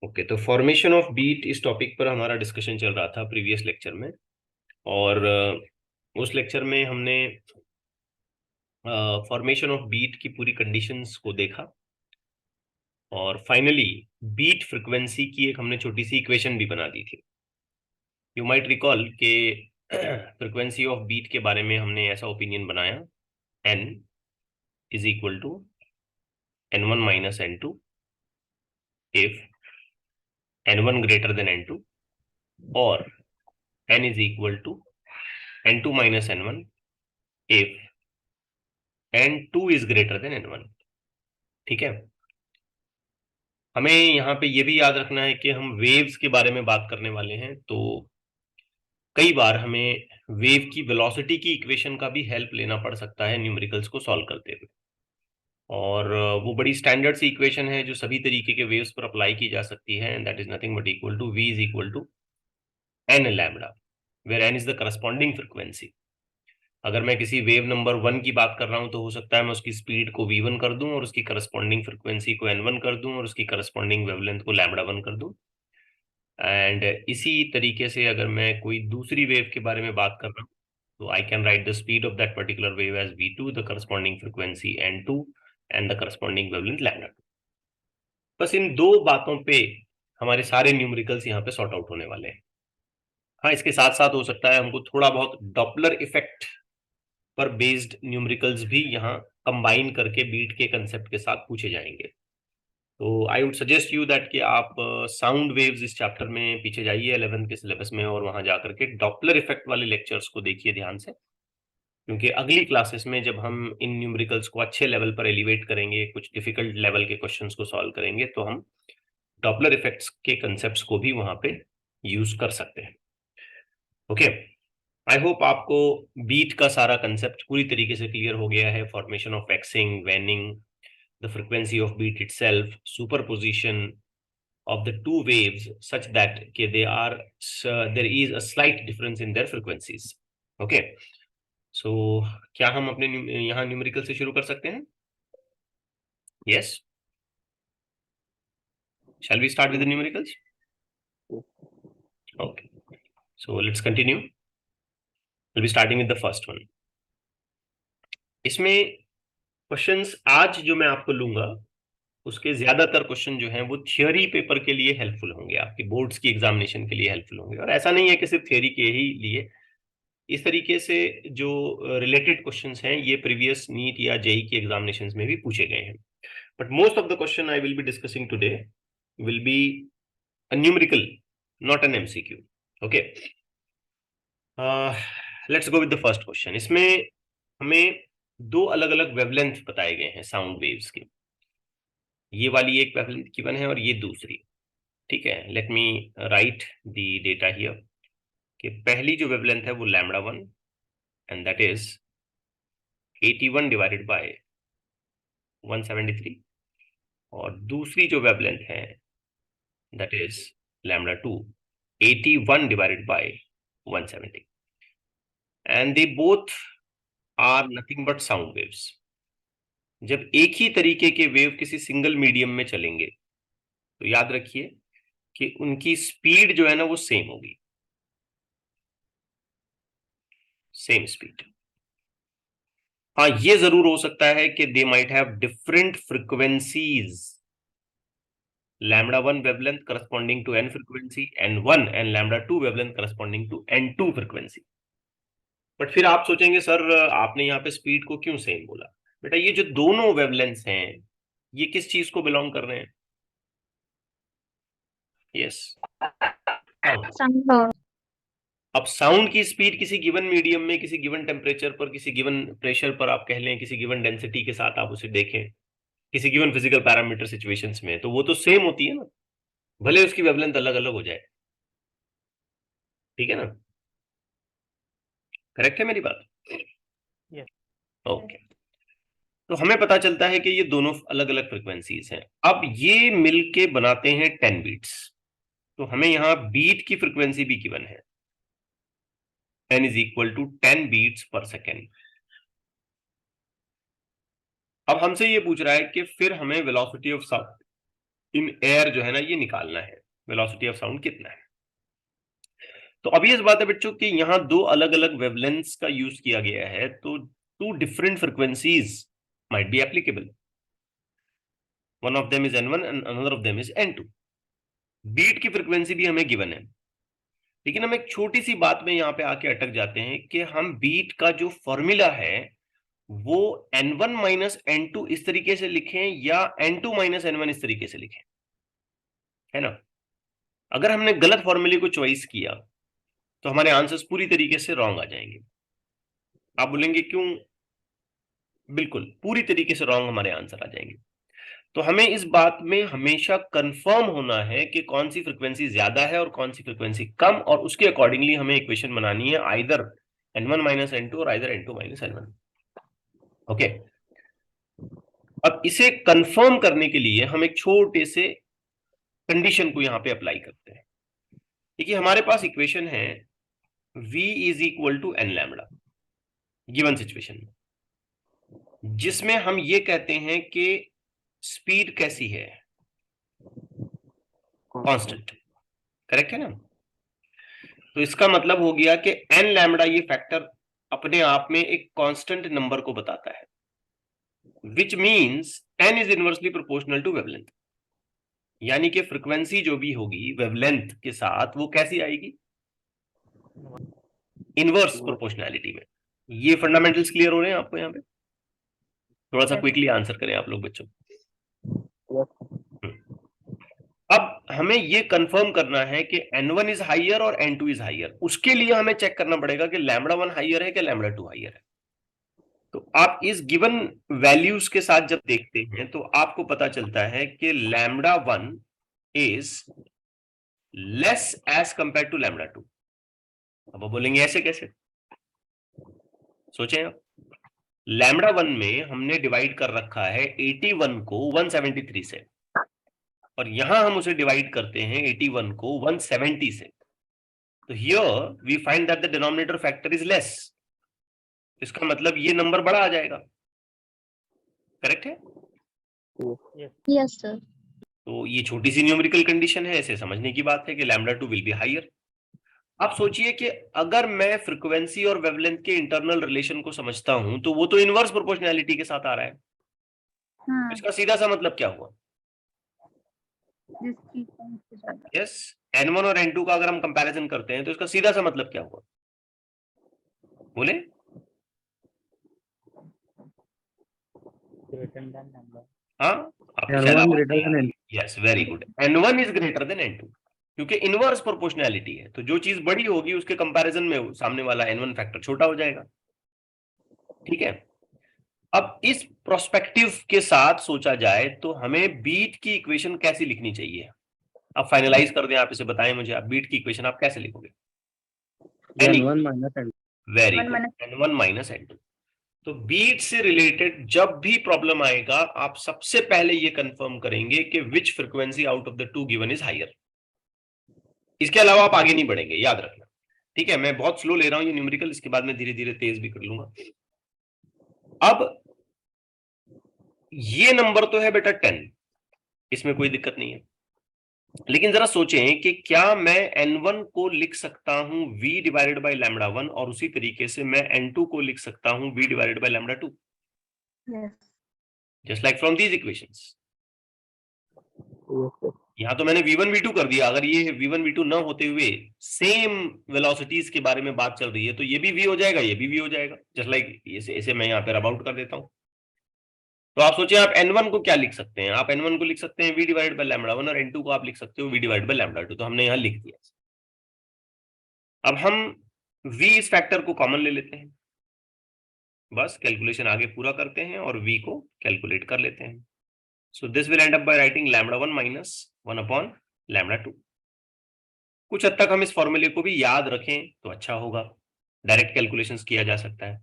Okay, तो formation off beat इस topic पर हमारा डिस्कशन चल रहा था प्रीवियस लेक्चर में। और उस लेक्चर में हमने फॉर्मेशन ऑफ बीट की पूरी कंडीशंस को देखा और फाइनली बीट फ्रिक्वेंसी की एक हमने छोटी सी इक्वेशन भी बना दी थी। यू माइट रिकॉल के फ्रिक्वेंसी ऑफ बीट के बारे में हमने ऐसा ओपिनियन बनाया, n is equal to n1 minus n2 if n1 greater than n2 और n is equal to n2 minus n1 if n2 is greater than n1। ठीक है, हमें यहाँ पे ये भी याद रखना है कि हम वेव्स के बारे में बात करने वाले हैं, तो कई बार हमें वेव की वेलोसिटी की इक्वेशन का भी हेल्प लेना पड़ सकता है न्यूमेरिकल्स को सॉल्व करते हुए। और वो बड़ी स्टैंडर्ड सी इक्वेशन है जो सभी तरीके के वेव्स पर अप्लाई की जा सकती है, and that is nothing but equal to v is equal to n lambda, where n is the corresponding frequency. अगर मैं किसी वेव नंबर 1 की बात कर रहा हूं तो हो सकता है मैं उसकी स्पीड को v1 कर दूं और उसकी करस्पॉन्डिंग फ्रिक्वेंसी को n1 कर दूं और उसकी करस्पॉन्डिंग वेवलेंथ को λ1 कर दूं। एंड इसी तरीके से अगर मैं कोई दूसरी वेव के बारे में बात कर रहा हूँ तो I can write the speed of that particular wave as v2, the corresponding frequency n2 and the corresponding wavelength λ2। बस इन दो बातों पे हमारे सारे न्यूमेरिकल्स यहाँ पे सॉर्ट आउट होने वाले हैं। हाँ, इसके साथ साथ हो सकता है हमको थोड़ा बहुत डॉपलर इफेक्ट पर बेस्ड न्यूमेरिकल्स भी यहाँ कंबाइन करके बीट के कंसेप्ट के साथ पूछे जाएंगे। तो I would suggest you that कि आप साउंड वेव्स इस चैप्टर में पीछे जाइए 11th के सिलेबस में और वहां जाकर के डॉपलर इफेक्ट वाले लेक्चर्स को देखिए ध्यान से, क्योंकि अगली क्लासेस में जब हम इन न्यूमेरिकल्स को अच्छे लेवल पर एलिवेट करेंगे, कुछ डिफिकल्ट लेवल के क्वेश्चंस को सॉल्व करेंगे, तो हम डॉपलर इफेक्ट्स के कंसेप्ट्स को भी वहां पे यूज कर सकते हैं। ओके, आई होप आपको बीट का सारा कंसेप्ट पूरी तरीके से क्लियर हो गया है। Formation of waxing, waning, the frequency of beat itself, superposition of the two waves such that there is a slight difference in their frequencies. Okay, so क्या हम अपने यहाँ न्यूमेरिकल से शुरू कर सकते हैं? Yes, shall we start with the numericals? Okay, so let's continue. We'll be starting with the first one. इसमें क्वेश्चंस आज जो मैं आपको लूंगा उसके ज्यादातर क्वेश्चन जो हैं वो थियोरी पेपर के लिए हेल्पफुल होंगे, आपके बोर्ड्स की एग्जामिनेशन के लिए हेल्पफुल होंगे। और ऐसा नहीं है कि सिर्फ थियोरी के ही लिए, इस तरीके से जो रिलेटेड क्वेश्चंस हैं ये प्रीवियस नीट या जेई की एग्जामिनेशंस में भी पूछे गए हैं। But most of the question I will be discussing today will be a numerical, not an MCQ. Okay, let's go with the first question. इसमें हमें दो अलग अलग वेवलेंथ बताए गए हैं साउंड वेव्स की। ये वाली एक वेवलेंथ गिवन है और ये दूसरी। ठीक है, let me write the data here कि पहली जो वेवलेंथ है वो λ1 and that is 81 divided by 173, और दूसरी जो वेवलेंथ है that is λ2 81 divided by 170, and they both are nothing but sound waves. जब एक ही तरीके के वेव किसी सिंगल मीडियम में चलेंगे तो याद रखिए कि उनकी स्पीड जो है ना वो सेम होगी, सेम स्पीड। हाँ, ये जरूर हो सकता है कि they might have different frequencies, λ1 wavelength corresponding to n frequency, n1 and λ2 wavelength corresponding to n2 frequency। But फिर आप सोचेंगे सर आपने यहाँ पे स्पीड को क्यों सेम बोला? बेटा ये जो दोनों वेवलेंथ्स हैं ये किस चीज को बिलोंग कर रहे हैं? Yes, sound. अब साउंड की स्पीड किसी गिवन मीडियम में, किसी गिवन टेम्परेचर पर, किसी गिवन प्रेशर पर आप कह लें, किसी गिवन डेंसिटी के साथ आप उसे देखें, किसी गिवन फिजिकल पैरामीटर सिचुएशंस में, तो वो तो सेम होती है ना, भले उसकी वेवलेंथ अलग अलग हो जाए। ठीक है ना, करेक्ट है मेरी बात? ओके, तो हमें पता चलता है कि ये दोनों अलग अलग फ्रीक्वेंसीज हैं। अब ये मिलके बनाते हैं 10 बीट्स, तो हमें यहाँ बीट की फ्रीक्वेंसी भी गिवन है, n is equal to 10 beats per second. अब हमसे ये पूछ रहा है कि फिर हमें velocity of sound in air जो है ना ये निकालना है, वेलोसिटी ऑफ साउंड कितना है। तो अभी इस बात है बच्चों कि यहाँ दो अलग अलग वेवलेंथ्स का यूज किया गया है, तो two different frequencies might be applicable. One of them is N1 and another of them is N2। Beat की फ्रीक्वेंसी भी हमें गिवन है, लेकिन हम एक छोटी सी बात में यहाँ पे आके अटक जाते हैं कि हम बीट का जो फॉर्मूला है वो N1 माइनस N2 इस तरीके से लिखें या N2 माइनस N1 इस तरीके से लिखें, है ना। अगर हमने गलत फॉर्मूले को चॉइस किया तो हमारे आंसर्स पूरी तरीके से रॉन्ग आ जाएंगे। आप बोलेंगे क्यों? बिल्कुल पूरी तरीके से रॉन्ग हमारे आंसर आ जाएंगे। तो हमें इस बात में हमेशा कंफर्म होना है कि कौन सी फ्रीक्वेंसी ज्यादा है और कौन सी फ्रीक्वेंसी कम, और उसके अकॉर्डिंगली हमें इक्वेशन बनानी है, आइदर N1 माइनस N2 और either N2 minus N1। Okay, अब इसे कंफर्म करने के लिए हम एक छोटे से कंडीशन को यहां पे अप्लाई करते हैं। देखिए हमारे पास इक्वेशन है V is equal to N lambda given situation में, जिसमें हम ये कहते हैं कि स्पीड कैसी है? कांस्टेंट, करेक्ट है ना। तो इसका मतलब हो गया कि N लैम्बडा ये फैक्टर अपने आप में एक कांस्टेंट नंबर को बताता है, which means N is inversely proportional to wavelength. यानी कि फ्रीक्वेंसी जो भी होगी वेवलेंथ के साथ वो कैसी आएगी? इनवर्स प्रोपोर्शनैलिटी में। ये फंडामेंटल्स क्लियर हो रहे हैं आपको? यहाँ पे थोड़ा सा क्विकली आंसर करें आप लोग बच्चों। अब हमें ये कंफर्म करना है कि N1 इज हाइयर और N2 इज हाइयर। उसके लिए हमें चेक करना पड़ेगा कि लैम्बडा 1 हाइयर है कि लैम्बडा 2 हाइयर है। तो आप इस गिवन वैल्यूज के साथ जब देखते हैं तो आपको पता चलता है कि lambda 1 is less as compare to lambda 2। अब आप बोलेंगे ऐसे कैसे? सोचें आप। लैम्बडा 1 में हमने डिवाइड कर रखा है 81 को 173 से, और यहां हम उसे डिवाइड करते हैं 81 को 170 से। तो here we find that the denominator factor is less. इसका मतलब ये नंबर बड़ा आ जाएगा, करेक्ट है? Yes sir. तो ये छोटी सी न्यूमेरिकल कंडीशन है, इसे समझने की बात है कि लैम्बडा 2 विल बी हाइयर। आप सोचिए कि अगर मैं फ्रीक्वेंसी और वेवलेंथ के इंटरनल रिलेशन को समझता हूं तो वो तो इनवर्स प्रोपोर्शनैलिटी के साथ आ रहा है। इसका सीधा सा मतलब क्या हुआ? यस, N1 और N2 का अगर हम कंपैरिजन करते हैं तो इसका सीधा सा मतलब क्या हुआ? बोले? हाँ, yes, very good. N1 is greater than N2, क्योंकि इनवर्स प्रोपोर्शनैलिटी है, तो जो चीज बड़ी होगी उसके कंपैरिजन में सामने वाला N1 फैक्टर छोटा हो जाएगा। ठीक है, अब इस प्रोस्पेक्टिव के साथ सोचा जाए तो हमें बीट की इक्वेशन कैसी लिखनी चाहिए? अब फाइनलाइज कर दें, आप इसे बताएं मुझे, आप बीट की इक्वेशन आप कैसे लिखोगे? N1 minus N2। Very good, N1 minus N2। तो बीट से रिलेटेड जब भी प्रॉब्लम आएगा आप सबसे पहले ये कंफर्म करेंगे कि which frequency out of the two given is higher. इसके अलावा आप आगे नहीं बढ़ेंगे, याद रखना। ठीक है, मैं बहुत स्लो ले रहा हूं ये न्यूमेरिकल, इसके बाद मैं धीरे धीरे तेज भी कर लूंगा। अब ये नंबर तो है बेटा 10, इसमें कोई दिक्कत नहीं है, लेकिन जरा सोचें कि क्या मैं N1 को लिख सकता हूं V डिवाइडेड बाय लैम्बडा 1 और उसी तरीके से मैं N2 को लिख सकता हूं V divided by lambda 2, just like from these equations. यहां तो मैंने V1 V2 कर दिया, अगर ये V1 V2 न होते हुए सेम वेलोसिटीज के बारे में बात चल रही है तो ये भी V हो जाएगा, ये भी V हो जाएगा, जस्ट लाइक इसे मैं यहाँ पे रब आउट कर देता हूं। तो आप सोचिए आप N1 को क्या लिख सकते हैं? आप N1 को लिख सकते हैं V डिवाइडेड बाय लैम्बडा 1 और N2 को आप लिख सकते हो V डिवाइडेड बाय लैम्बडा 2। तो हमने यहां लिख दिया। अब हम V इस फैक्टर को कॉमन ले लेते हैं, बस कैलकुलेशन आगे पूरा करते हैं और V को कैलकुलेट कर लेते हैं। सो this will and up by writing lambda 1 minus 1 upon lambda 2। कुछ हद तक हम इस फॉर्मूले को भी याद रखें तो अच्छा होगा, डायरेक्ट कैलकुलेशंस किया जा सकता है।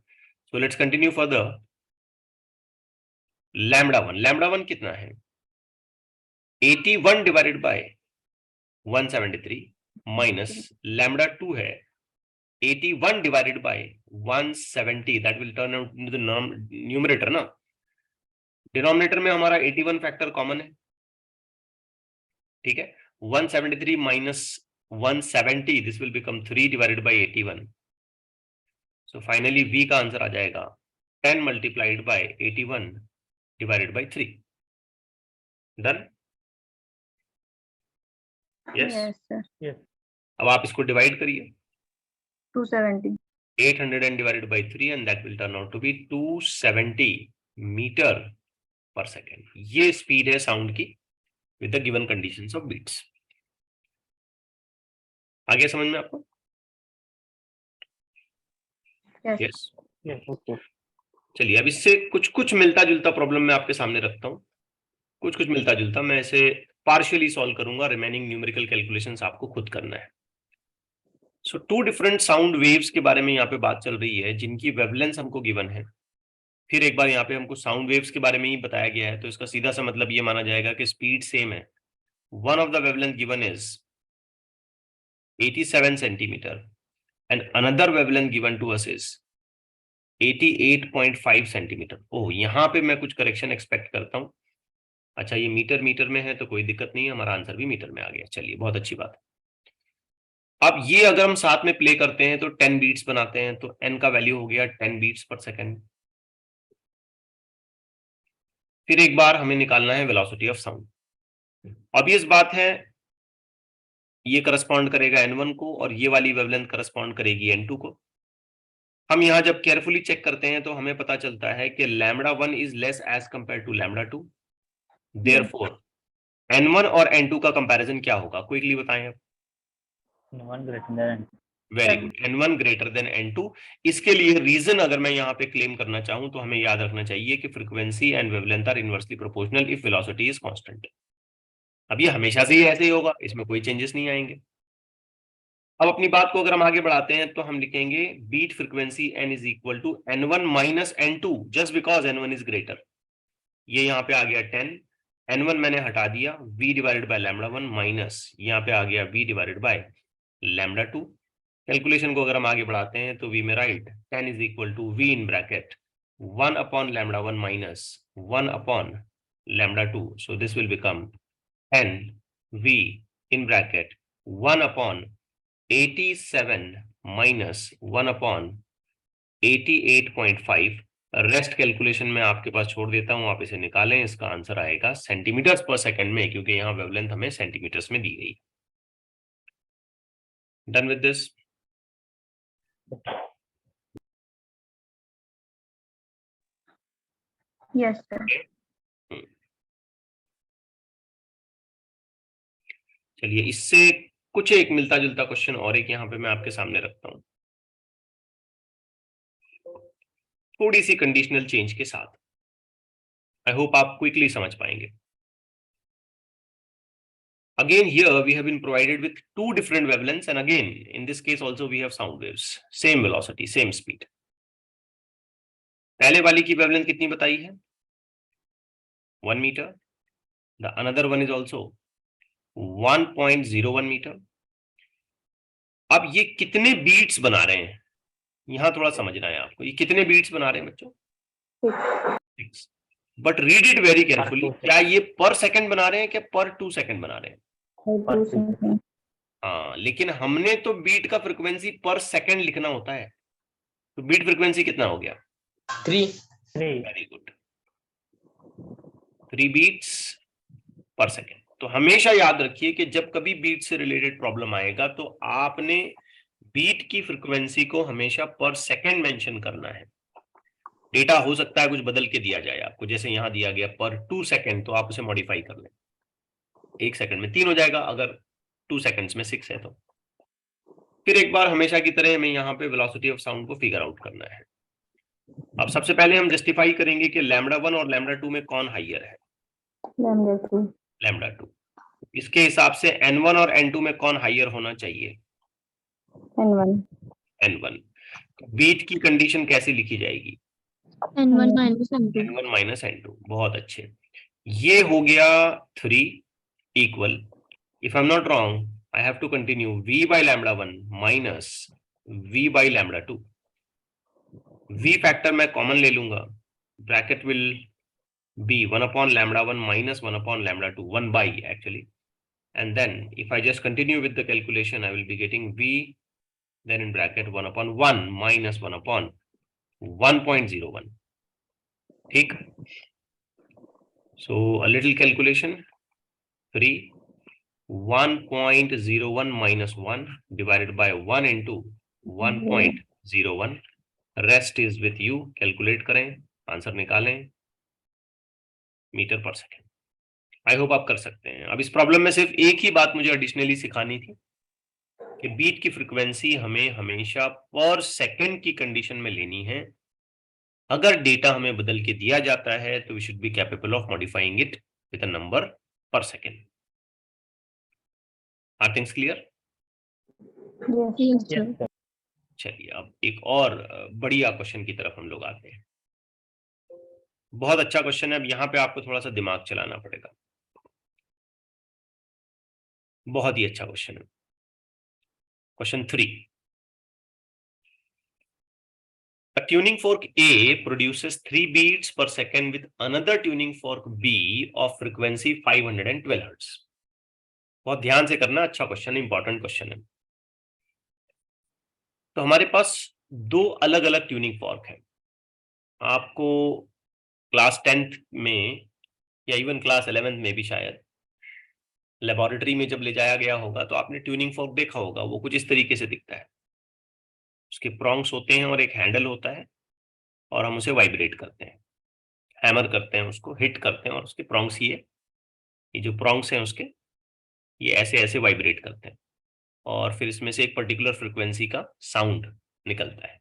So let's continue further. Lambda 1 कितना है? 81 डिवाइडेड बाय 173 माइनस लैम्बडा 2 है 81 divided by 170, that will turn out into the numerator ना। डिनोमिनेटर में हमारा 81 फैक्टर कॉमन है, ठीक है, 173 minus 170, this will become 3 divided by 81. So finally V का आंसर आ जाएगा 10 multiplied by 81 divided by 3. Done? Yes. Yes, sir. Yes. अब आप इसको डिवाइड करिए. 270. 800 and divided by 3 and that will turn out to be 270 meter per second. ये speed है sound की with the given conditions of beats. आगे समझ में आपको? Yes. Yes. Yes. Okay. चलिए अब इससे कुछ कुछ मिलता जुलता प्रॉब्लम मैं आपके सामने रखता हूँ. कुछ कुछ मिलता जुलता मैं इसे पार्शियली सॉल्व करूंगा. रिमेनिंग न्यूमेरिकल कैलकुलेशंस आपको खुद करना है. सो 2 डिफरेंट साउंड वेव्स के बारे में यहाँ पे बात चल रही है जिनकी वेवलेंथ हमको गिवन है. फिर एक बार यहाँ पे हमको साउंड वेव्स के बारे में ही बताया गया है, तो इसका सीधा सा मतलब ये माना जाएगा कि स्पीड सेम है. One of the wavelength given is 87 centimetre and another wavelength given to us is 88.5 centimetre. Oh, यहाँ पे मैं कुछ करेक्शन एक्सपेक्ट करता हूँ. अच्छा, ये मीटर में है तो कोई दिक्कत नहीं है, हमारा आंसर भी मीटर में आ गया. चलिए, बहुत अच्छी बात. अब ये अगर हम साथ में प्ले करते हैं तो 10 बीट्स बनाते हैं, तो n का वैल्यू हो गया 10 बीट्स पर सेकेंड. फिर एक बार हमें निकालना है वेलोसिटी ऑफ साउंड. ऑब्वियस बात है, ये करस्पॉन्ड करेगा n1 को और ये वाली वेवलेंथ करस्पॉन्ड करेगी n2 को. हम यहां जब केयरफुली चेक करते हैं तो हमें पता चलता है कि λ1 is less as compare to λ2. Therefore n1 और n2 का कंपैरिजन क्या होगा, क्विकली बताएं आप. N1 greater than N2. Very good, n1 greater than n2. इसके लिए रीजन अगर मैं यहाँ पे क्लेम करना चाहूं तो हमें याद रखना चाहिए कि frequency and wavelength are inversely proportional if velocity is constant. अब ये हमेशा से ही ऐसे ही होगा, इसमें कोई चेंजेस नहीं आएंगे. अब अपनी बात को अगर हम आगे बढ़ाते हैं तो हम लिखेंगे beat frequency n is equal to n1 minus n2 just because n1 is greater. ये यहाँ पे आ गया 10, n1 मैंने हटा दिया, v डिवाइडेड बाय λ1 माइनस यहाँ पे आ गया v डिवाइडेड बाय λ2. कैलकुलेशन को अगर हम आगे बढ़ाते हैं तो v में write 10 is equal to v in bracket 1 upon λ1 minus 1 upon λ2. So this will become 10 v in bracket 1 upon 87 minus 1 upon 88.5. Rest calculation में आपके पास छोड़ देता हूं, आप इसे निकालें. इसका आंसर आएगा सेंटीमीटर्स पर सेकंड में, क्योंकि यहाँ वेवलेंथ हमें सेंटीमीटर्स में दी गई. Done with this. Yes, sir. चलिए, इससे कुछ एक मिलता जुलता क्वेश्चन और एक यहाँ पे मैं आपके सामने रखता हूं, थोड़ी सी कंडीशनल चेंज के साथ. आई होप आप क्विकली समझ पाएंगे. Again here we have been provided with 2 different wavelengths, and again in this case also we have sound waves, same velocity, same speed. पहले वाली की वेवलेंथ कितनी बताई है? 1 metre. The another one is also 1.01 metre. अब ये कितने beats बना रहे हैं, यहां थोड़ा समझना है आपको. ये कितने बीट्स बना रहे हैं बच्चों? 6. But read it very carefully. क्या ये पर सेकंड बना रहे हैं क्या पर 2 सेकंड बना रहे हैं? हाँ, लेकिन हमने तो बीट का फ्रीक्वेंसी पर सेकंड लिखना होता है. तो बीट फ्रीक्वेंसी कितना हो गया? 3. वेरी गुड, 3 बीट्स पर सेकंड. तो हमेशा याद रखिए कि जब कभी बीट से रिलेटेड प्रॉब्लम आएगा तो आपने बीट की फ्रीक्वेंसी को हमेशा पर सेकंड मेंशन करना है. डेटा हो सकता है कुछ बदल के दिया जाए आपको, जैसे यहां दिया गया पर 2 सेकंड, तो आप उसे मॉडिफाई कर लें. 1 सेकंड में 3 हो जाएगा, अगर 2 सेकंड्स में 6 है तो. फिर एक बार हमेशा की तरह हमें यहाँ पे वेलोसिटी ऑफ साउंड को फिगर आउट करना है. अब सबसे पहले हम जस्टिफाई करेंगे कि λ1 और λ2 में कौन हाइयर है? λ2. इसके हिसाब से n1 और n2 में कौन हाइयर होना चाहिए? n1. बीट की कंडीशन कैसे लिखी जाएगी? N1 minus N2. n1 minus n2. बहुत अच्छे. ये हो गया 3 equal, if I am not wrong I have to continue v by λ1 minus v by λ2. v factor मैं कॉमन ले लूंगा, bracket will be 1 upon λ1 minus 1 upon λ2, 1 by actually, and then if I just continue with the calculation, I will be getting V, then in bracket 1/1 minus 1/1.01. ठीक. So a little calculation. 3 1.01 minus 1 divided by 1 into 1.01. Rest is with you. Calculate करें, answer निकालें metre पर second. I hope आप कर सकते हैं. अब इस प्रॉब्लम में सिर्फ एक ही बात मुझे एडिशनली सिखानी थी कि बीट की फ्रीक्वेंसी हमें हमेशा पर सेकंड की कंडीशन में लेनी है. अगर डेटा हमें बदल के दिया जाता है तो we should be capable of modifying it with a number per second. Are things clear? Yes, sir. Yes, sir. चलिए अब एक और बढ़िया क्वेश्चन की तरफ हम लोग आते हैं. बहुत अच्छा क्वेश्चन है. अब यहाँ पे आपको थोड़ा सा दिमाग चलाना पड़ेगा. बहुत ही अच्छा क्वेश्चन है. Question 3. A tuning fork A produces 3 beats per second with another tuning fork B of frequency 512 Hz. बहुत ध्यान से करना. अच्छा क्वेश्चन, इंपॉर्टेंट क्वेश्चन है. तो हमारे पास दो अलग अलग ट्यूनिंग फॉर्क है. आपको क्लास 10th में या इवन क्लास 11th में भी शायद लेबोरेटरी में जब ले जाया गया होगा तो आपने ट्यूनिंग फॉर्क देखा होगा. वो कुछ इस तरीके से दिखता है. उसके प्रॉन्ग्स होते हैं और एक हैंडल होता है और हम उसे वाइब्रेट करते हैं, हैमर करते हैं, उसको हिट करते हैं और उसके प्रॉन्ग्स ये जो प्रॉन्ग्स हैं उसके ये ऐसे ऐसे वाइब्रेट करते हैं और फिर इसमें से एक पर्टिकुलर फ्रिक्वेंसी का साउंड निकलता है.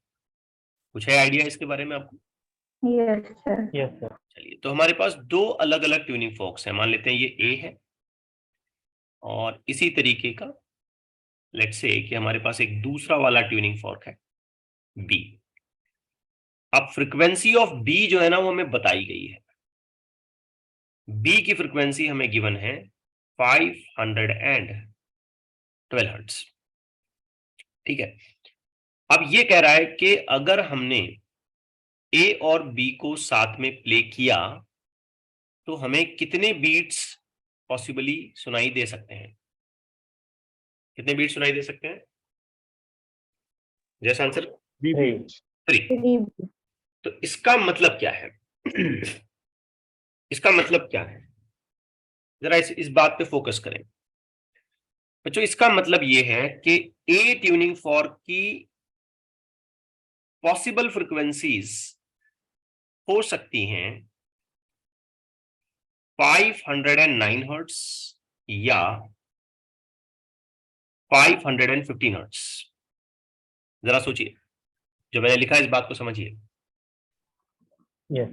कुछ है आइडिया इसके बारे में आपको? Yes, sir. Yes, sir. चलिए, तो हमारे पास दो अलग अलग ट्यूनिंग फॉर्क्स हैं. मान लेते हैं ये A है और इसी तरीके का लेट्स से कि हमारे पास एक दूसरा वाला ट्यूनिंग फॉर्क है B. अब फ्रीक्वेंसी ऑफ B जो है ना वो हमें बताई गई है. B की फ्रीक्वेंसी हमें गिवन है 512 हर्ट्ज. ठीक है. अब ये कह रहा है कि अगर हमने A और B को साथ में प्ले किया तो हमें कितने बीट्स पॉसिबली सुनाई दे सकते हैं. कितने बीट सुनाई दे सकते हैं? जैसा आंसर 3. तो इसका मतलब क्या है? इसका मतलब क्या है? जरा इस बात पे फोकस करें बच्चों. इसका मतलब ये है कि ए ट्यूनिंग फॉर्क की पॉसिबल फ्रीक्वेंसीज हो सकती हैं 509 हर्ट्ज या 515 हर्ट्ज. जरा सोचिए, जो मैंने लिखा है इस बात को समझिए. Yes.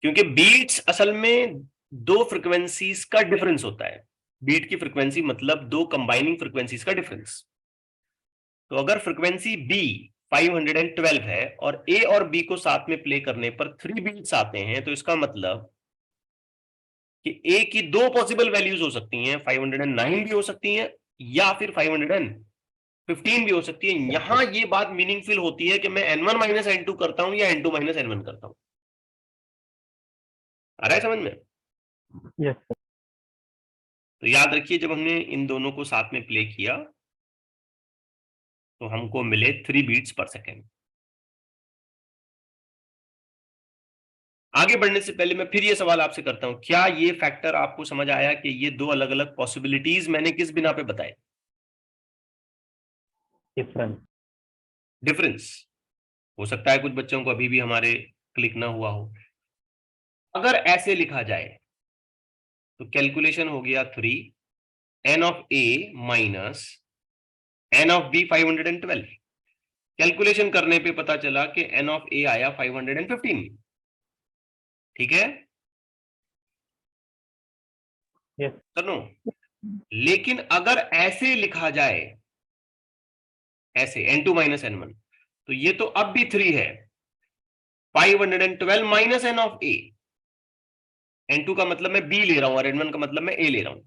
क्योंकि बीट्स असल में दो फ्रीक्वेंसीज का डिफरेंस होता है. बीट की फ्रीक्वेंसी मतलब दो कंबाइनिंग फ्रीक्वेंसीज का डिफरेंस. तो अगर फ्रीक्वेंसी बी 512 है और ए और बी को साथ में प्ले करने पर 3 बीट्स आते हैं तो इसका मतलब कि ए की दो पॉसिबल वैल्यूज हो सकती हैं. 509 भी हो सकती हैं या फिर 515 भी हो सकती है. यहां ये बात मीनिंगफुल होती है कि मैं n1 माइनस n2 करता हूं या n2 माइनस n1 करता हूं. आ रहा है समझ में? Yes, sir. तो याद रखिए, जब हमने इन दोनों को साथ में प्ले किया तो हमको मिले 3 बीट्स पर सेकेंड. आगे बढ़ने से पहले मैं फिर ये सवाल आपसे करता हूं, क्या ये फैक्टर आपको समझ आया कि ये दो अलग अलग पॉसिबिलिटीज मैंने किस बिना पे बताए? डिफरेंस. हो सकता है कुछ बच्चों को अभी भी हमारे क्लिक ना हुआ हो. अगर ऐसे लिखा जाए तो कैलकुलेशन हो गया 3 n of a minus n of b 512. Calculation करने पे पता चला कि n ऑफ a आया 515. ठीक है? Yes. सुनो, लेकिन अगर ऐसे लिखा जाए, ऐसे n2 माइनस n1, तो ये तो अब भी 3 है. 512 minus n of a. n2 का मतलब मैं b ले रहा हूं और n1 का मतलब मैं a ले रहा हूं.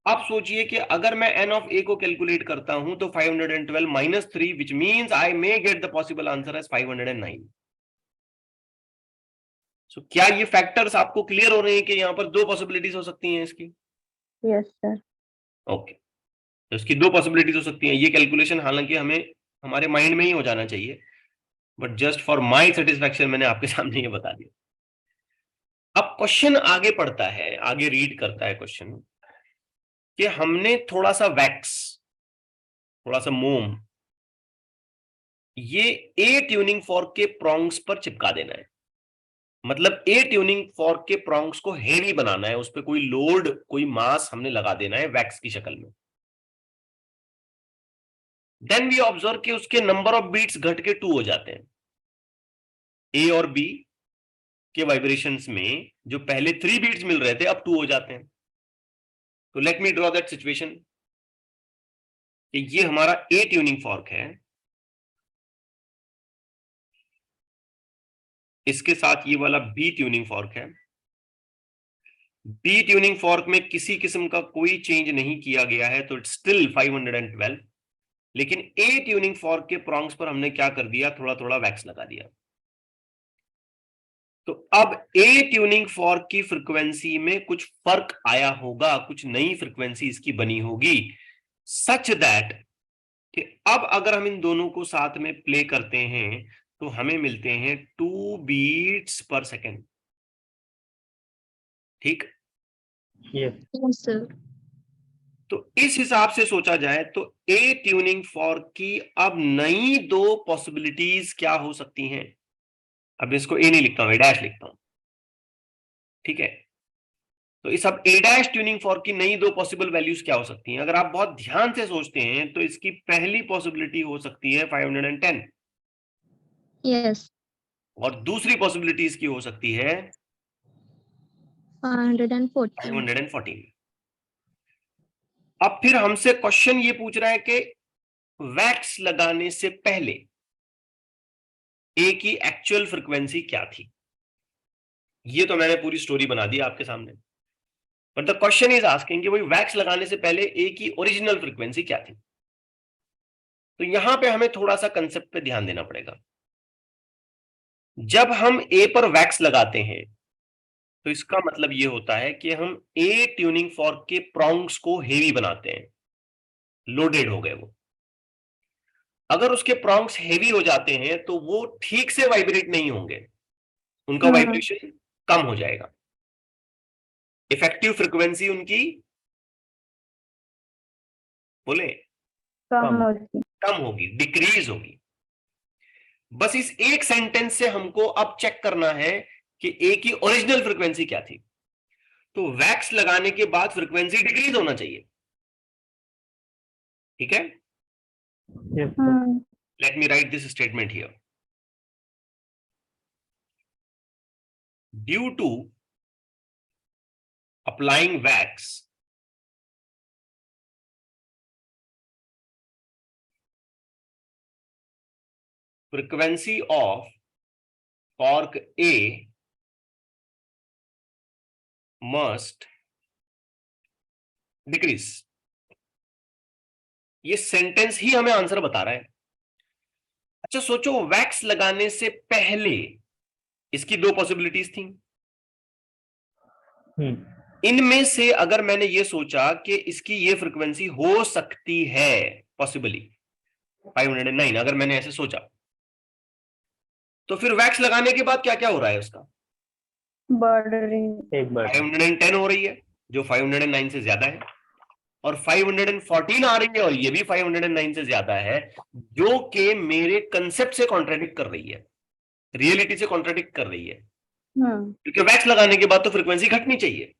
अब सोचिए कि अगर मैं n ऑफ a को कैलकुलेट करता हूं तो 512 minus 3 which means I may get the possible answer as 509. So क्या ये फैक्टर्स आपको क्लियर हो रहे हैं कि यहां पर दो पॉसिबिलिटीज हो सकती हैं इसकी? Yes, sir. ओके, तो इसकी दो पॉसिबिलिटीज हो सकती हैं। ये कैलकुलेशन हालांकि हमें हमारे माइंड में ही हो जाना चाहिए, but just for my satisfaction मैंने आपके सामने ये बता दिया। अब क्वेश्चन आगे पढ़ता है, आगे रीड करता है क्वेश्चन कि हमने थोड़ा सा वैक्स, थोड़ा सा मोम ये ए ट्यूनिंग फॉर्क के प्रोंग्स पर चिपका देना है। मतलब ए ट्यूनिंग फॉर्क के प्रोंग्स को हेवी बनाना है, उस पर कोई लोड, कोई मास हमने लगा देना है वैक्स की शक्ल में। देन वी ऑब्जर्व कि उसके नंबर ऑफ बीट्स घट के 2 हो जाते हैं। ए और बी के वाइब्रेशंस में जो पहले 3 बीट्स मिल रहे थे अब 2 हो जाते हैं। तो let me draw that situation कि ये हमारा ए ट्यूनिंग फॉर्क है, इसके साथ ये वाला बी ट्यूनिंग फॉर्क है। बी ट्यूनिंग फॉर्क में किसी किस्म का कोई चेंज नहीं किया गया है, तो इट्स स्टिल 512। लेकिन ए ट्यूनिंग फॉर्क के प्रोंग्स पर हमने क्या कर दिया, थोड़ा थोड़ा वैक्स लगा दिया। तो अब ए ट्यूनिंग फॉर्क की फ्रीक्वेंसी में कुछ फर्क आया होगा, कुछ नई फ्रीक्वेंसी इसकी बनी होगी, सच दैट कि अब अगर हम इन दोनों को साथ में प्ले करते हैं तो हमें मिलते हैं 2 बीट्स पर सेकेंड। ठीक, yes, सर। तो इस हिसाब से सोचा जाए तो ए ट्यूनिंग फॉर्क की अब नई 2 पॉसिबिलिटीज क्या हो सकती हैं। अब इसको ए नहीं लिखता हूं, ए डैश लिखता हूं, ठीक है। तो इस अब ए डैश ट्यूनिंग फॉर्क की नई 2 पॉसिबल वैल्यूज क्या हो सकती हैं। अगर आप बहुत ध्यान से सोचते हैं तो इसकी पहली पॉसिबिलिटी हो सकती है 510, यस, और दूसरी पॉसिबिलिटी इसकी हो सकती है 514। 514। अब फिर हमसे क्वेश्चन ये पूछ रहा है कि वैक्स लगाने से पहले ए की एक्चुअल फ्रीक्वेंसी क्या थी। ये तो मैंने पूरी स्टोरी बना दी आपके सामने, but the question is asking कि भाई वैक्स लगाने से पहले ए की ओरिजिनल फ्रीक्वेंसी क्या थी। तो यहां पे हमें थोड़ा सा कंसेप्ट पे ध्यान देना पड़ेगा। जब हम ए पर वैक्स लगाते हैं तो इसका मतलब ये होता है कि हम ए ट्यूनिंग फॉर्क के प्रोंग्स को हेवी बनाते हैं, लोडेड हो गए वो। अगर उसके प्रोंग्स हेवी हो जाते हैं तो वो ठीक से वाइब्रेट नहीं होंगे, उनका वाइब्रेशन कम हो जाएगा, इफेक्टिव फ्रीक्वेंसी उनकी बोले कम होगी, डिक्रीज होगी। बस इस एक सेंटेंस से हमको अब चेक करना है कि ए की ओरिजिनल फ्रीक्वेंसी क्या थी। तो वैक्स लगाने के बाद फ्रीक्वेंसी डिक्रीज होना चाहिए, ठीक है। yes, let me write this statement here. Due to applying wax, frequency of cork A must decrease। ये सेंटेंस ही हमें आंसर बता रहा है। अच्छा सोचो, वैक्स लगाने से पहले इसकी 2 पॉसिबिलिटीज थी। इनमें से अगर मैंने ये सोचा कि इसकी ये फ्रीक्वेंसी हो सकती है, पॉसिबली 509, अगर मैंने ऐसे सोचा, तो फिर वैक्स लगाने के बाद क्या क्या हो रहा है उसका, बढ़ रही है। 510 हो रही है जो 509 से ज्यादा है, और 514 आ रही है और ये भी 509 से ज्यादा है, जो कि मेरे कंसेप्ट से कॉन्ट्राडिक्ट कर रही है, रियलिटी से कॉन्ट्राडिक्ट कर रही है। क्योंकि वैक्स लगाने के बाद तो फ्रीक्वेंसी घटनी चाहिए।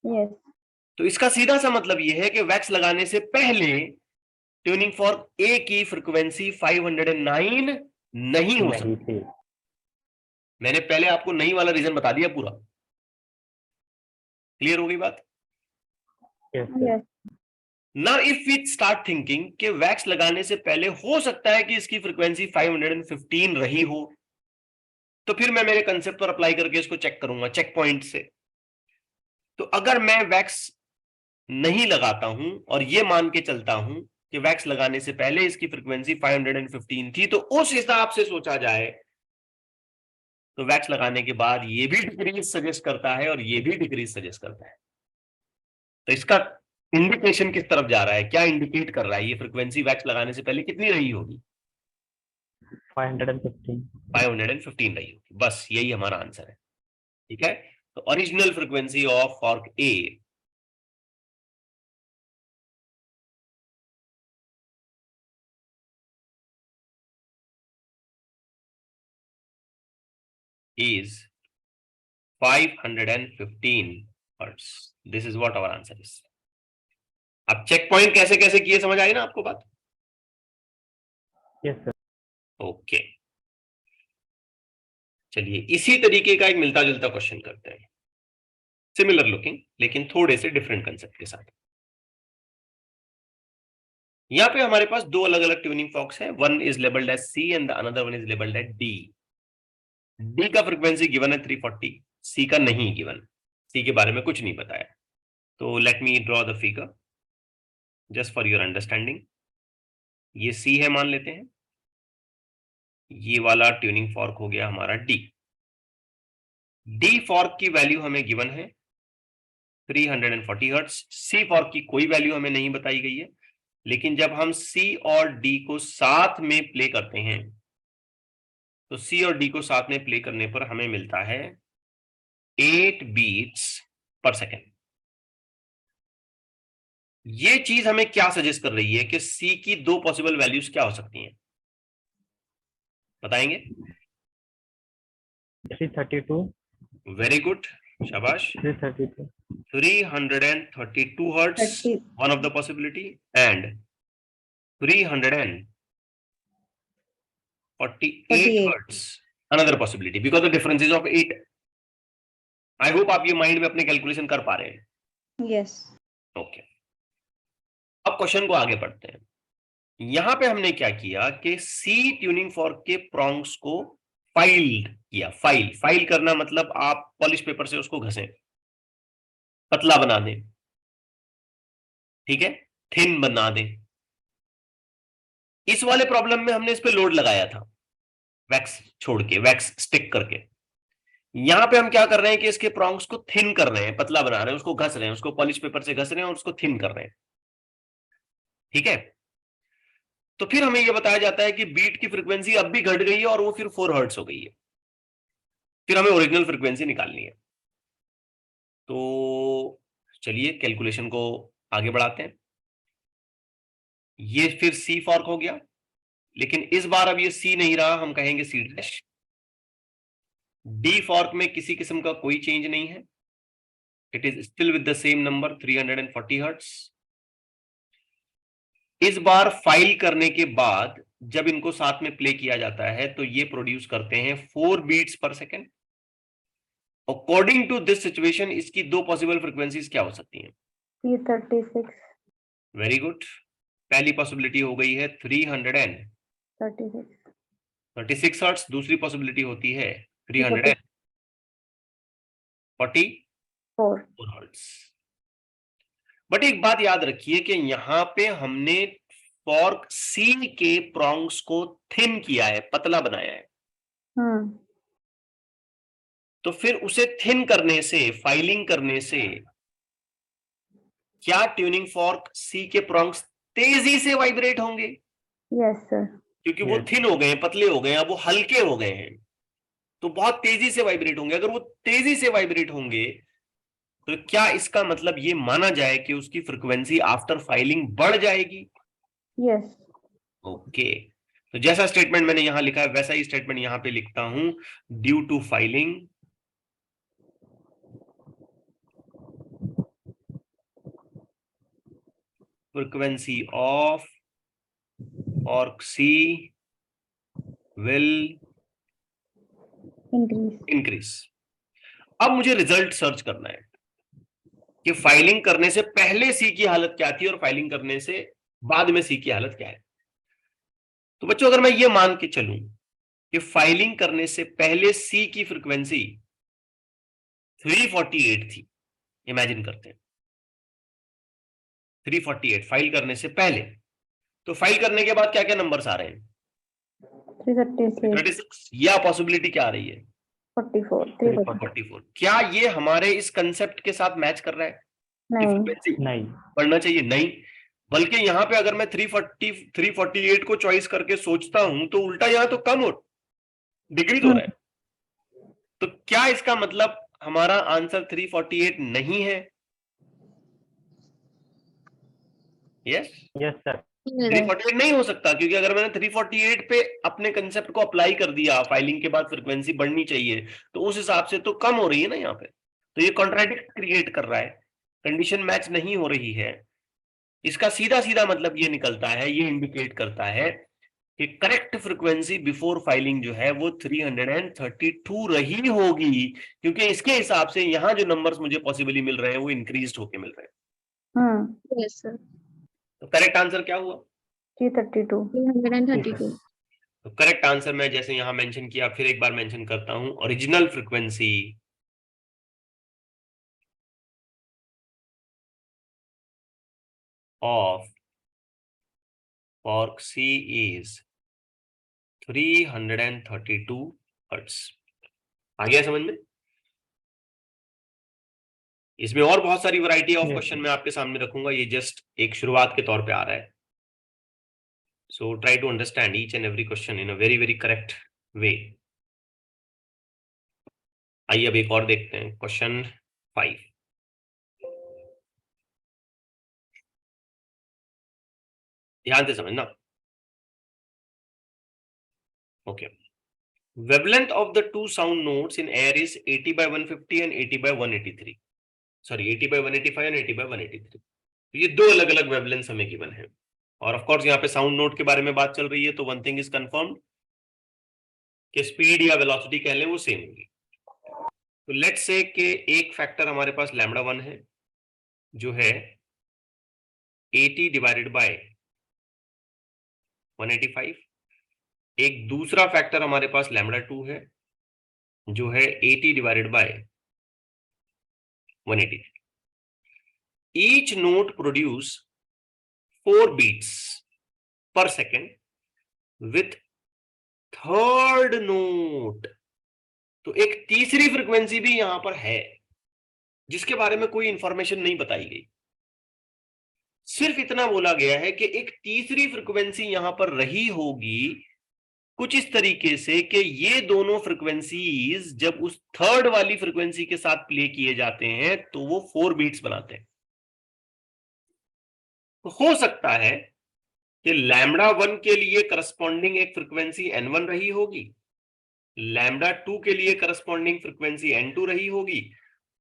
यस, तो इसका सीधा सा मतलब यह है कि वैक्स लगाने से पहले ट्यूनिंग फॉर्क ए की फ्रीक्वेंसी 509 नहीं हो सकती। मैंने पहले आपको नहीं वाला रीजन बता दिया पूरा। क्लियर हो गई बात? Yes, now if we start thinking कि वैक्स लगाने से पहले हो सकता है कि इसकी फ्रीक्वेंसी 515 रही हो, तो फिर मैं मेरे कंसेप्ट पर अप्लाई करके इसको चेक करूंगा चेक पॉइंट से। तो अगर मैं वैक्स नहीं लगाता हूं और ये मान के चलता हूं कि वैक्स लगाने से पहले इसकी फ्रीक्वेंसी 515 थी, तो उस हिसाब से सोचा जाए तो वैक्स लगाने के बाद ये भी डिक्रीज सजेस्ट करता है और ये भी डिक्रीज सजेस्ट करता है। तो इसका इंडिकेशन किस तरफ जा रहा है, क्या इंडिकेट कर रहा है, ये फ्रीक्वेंसी वैक्स लगाने से पहले कितनी रही होगी? 515. 515 रही होगी। बस यही हमारा आंसर है। ठीक है, तो original frequency of fork A is 515 hertz. This is what our answer is. अब चेक पॉइंट कैसे कैसे किए, समझ आई ना आपको बात? Yes, sir. ओके, चलिए इसी तरीके का एक मिलता जुलता क्वेश्चन करते हैं, सिमिलर लुकिंग लेकिन थोड़े से डिफरेंट कंसेप्ट के साथ। यहां पे हमारे पास दो अलग अलग ट्यूनिंग फॉर्क्स हैं, one is labelled as C and the other one is labelled as D. D का फ्रीक्वेंसी गिवन है 340, सी का नहीं गिवन, सी के बारे में कुछ नहीं बताया। तो let me draw the figure just for your understanding. ये सी है मान लेते हैं, ये वाला ट्यूनिंग फॉर्क हो गया हमारा डी। डी फॉर्क की वैल्यू हमें गिवन है 340 हर्ट्ज। सी फॉर्क की कोई वैल्यू हमें नहीं बताई गई है, लेकिन जब हम सी और डी को साथ में प्ले करते हैं तो सी और डी को साथ में प्ले करने पर हमें मिलता है 8 बीट्स पर सेकेंड। ये चीज हमें क्या सजेस्ट कर रही है कि सी की दो पॉसिबल वैल्यूज क्या हो सकती हैं, बताएंगे? 332. वेरी गुड, शाबाश। 332. 332 hertz, 30. one of the possibility, and 348 48. hertz, another possibility, because the difference is of 8. I hope आप ये माइंड में अपने कैलकुलेशन कर पा रहे हैं। Yes. ओके, अब क्वेश्चन को आगे पढ़ते हैं। यहां पे हमने क्या किया कि सी ट्यूनिंग फॉर्क के प्रॉन्ग्स को फाइल किया। फाइल करना मतलब आप पॉलिश पेपर से उसको घसें, पतला बना दें, ठीक है, थिन बना दें। इस वाले प्रॉब्लम में हमने इस पे लोड लगाया था, वैक्स छोड़ के, वैक्स स्टिक करके। यहां पे हम क्या कर रहे हैं कि इसके प्रॉन्ग्स को थिन कर रहे हैं, पतला बना रहे हैं, उसको घस रहे हैं, उसको पॉलिश पेपर से घस रहे हैं और उसको थिन कर रहे हैं। ठीक है, तो फिर हमें यह बताया जाता है कि बीट की फ्रीक्वेंसी अब भी घट गई है और वो फिर 4 हर्ट्ज हो गई है। फिर हमें ओरिजिनल फ्रीक्वेंसी निकालनी है। तो चलिए कैलकुलेशन को आगे बढ़ाते हैं। ये फिर सी फॉर्क हो गया, लेकिन इस बार अब ये सी नहीं रहा, हम कहेंगे सी डैश। डी फॉर्क में किसी किस्म का कोई चेंज नहीं है, it is still with the same number 340 hertz. इस बार फाइल करने के बाद जब इनको साथ में प्ले किया जाता है तो ये प्रोड्यूस करते हैं 4 beats per second. According to this situation इसकी दो पॉसिबल फ्रीक्वेंसीज क्या हो सकती हैं? 336. वेरी गुड, पहली पॉसिबिलिटी हो गई है 336 हर्ट्ज, दूसरी पॉसिबिलिटी होती है 344 हर्ट्ज। बट एक बात याद रखिए कि यहां पे हमने फॉर्क सी के प्रॉन्ग्स को थिन किया है, पतला बनाया है। तो फिर उसे थिन करने से, फाइलिंग करने से क्या ट्यूनिंग फॉर्क सी के प्रॉन्ग्स तेजी से वाइब्रेट होंगे? Yes, sir. क्योंकि वो थिन हो गए हैं, पतले हो गए हैं, अब वो हल्के हो गए हैं, तो बहुत तेजी से वाइब्रेट होंगे। अगर वो तेजी से वाइब्रेट होंगे तो क्या इसका मतलब ये माना जाए कि उसकी फ्रीक्वेंसी आफ्टर फाइलिंग बढ़ जाएगी? Yes. ओके, तो जैसा स्टेटमेंट मैंने यहां लिखा है वैसा ही स्टेटमेंट यहां पे लिखता हूं। Due to filing frequency of fork C will increase। अब मुझे रिजल्ट सर्च करना है कि फाइलिंग करने से पहले सी की हालत क्या थी और फाइलिंग करने से बाद में सी की हालत क्या है। तो बच्चों अगर मैं ये मान के चलूं कि फाइलिंग करने से पहले सी की फ्रीक्वेंसी 348 थी, इमेजिन करते हैं 348 फाइल करने से पहले, तो फाइल करने के बाद क्या क्या नंबर्स आ रहे हैं? 336. या पॉसिबिलिटी क्या आ रही है? 44. 44। क्या ये हमारे इस कंसेप्ट के साथ मैच कर रहा है? नहीं फ्रीक्वेंसी नहीं बढ़ना चाहिए? नहीं, बल्कि यहाँ पे अगर मैं 348 को चॉइस करके सोचता हूं तो उल्टा यहाँ तो कम हो, डिक्रीज हो रहा है। तो क्या इसका मतलब हमारा आंसर 348 नहीं है? यस, यस सर 348 नहीं हो सकता, क्योंकि अगर मैंने 348 पे अपने कंसेप्ट को अप्लाई कर दिया, फाइलिंग के बाद फ्रीक्वेंसी बढ़नी चाहिए, तो उस हिसाब से तो कम हो रही है ना यहाँ पे, तो ये कॉन्ट्राडिक्ट क्रिएट कर रहा है, कंडीशन मैच नहीं हो रही है। इसका सीधा सीधा मतलब ये निकलता है, ये इंडिकेट करता है कि करेक्ट फ्रीक्वेंसी बिफोर फाइलिंग जो है वो 332 रही होगी, क्योंकि इसके हिसाब से यहाँ जो नंबर्स मुझे पॉसिबली मिल रहे हैं वो इंक्रीज्ड होके मिल रहे हैं। यस सर तो करेक्ट आंसर क्या हुआ? 332 332 तो करेक्ट आंसर मैं जैसे यहां मेंशन किया, फिर एक बार मेंशन करता हूं, original frequency of fork C is 332 hertz. आ गया समझ में? इसमें और बहुत सारी वैरायटी ऑफ Yes. क्वेश्चन मैं आपके सामने रखूंगा, ये जस्ट एक शुरुआत के तौर पे आ रहा है। So try to understand each and every question in a very very correct way. आइए अब एक और देखते हैं, क्वेश्चन 5। ध्यान से समझना। Okay, wavelength of the two sound notes in air is 80 by 150 and 80 by 183. Sorry 80 by 185 and 80 by 183। ये दो अलग अलग वेवलेंथ हमें गिवन है, और ऑफ कोर्स यहाँ पे साउंड नोट के बारे में बात चल रही है, तो वन थिंग इज कंफर्म्ड कि स्पीड या वेलोसिटी कह लें वो सेम होगी। तो लेट्स से कि एक फैक्टर हमारे पास लैम्डा 1 है जो है 80 डिवाइडेड बाय 185, एक दूसरा फैक्टर हमारे पास लैम्डा 2 है जो है 80 divided bye 183। Each note produce 4 beats per second with third note। तो एक तीसरी फ्रीक्वेंसी भी यहां पर है जिसके बारे में कोई इंफॉर्मेशन नहीं बताई गई, सिर्फ इतना बोला गया है कि एक तीसरी फ्रीक्वेंसी यहां पर रही होगी कुछ इस तरीके से कि ये दोनों फ्रीक्वेंसीज जब उस थर्ड वाली फ्रीक्वेंसी के साथ प्ले किए जाते हैं तो वो 4 बीट्स बनाते हैं। तो हो सकता है कि लैम्डा 1 के लिए करस्पॉन्डिंग एक फ्रीक्वेंसी n1 रही होगी, लैम्डा 2 के लिए करस्पॉन्डिंग फ्रीक्वेंसी n2 रही होगी,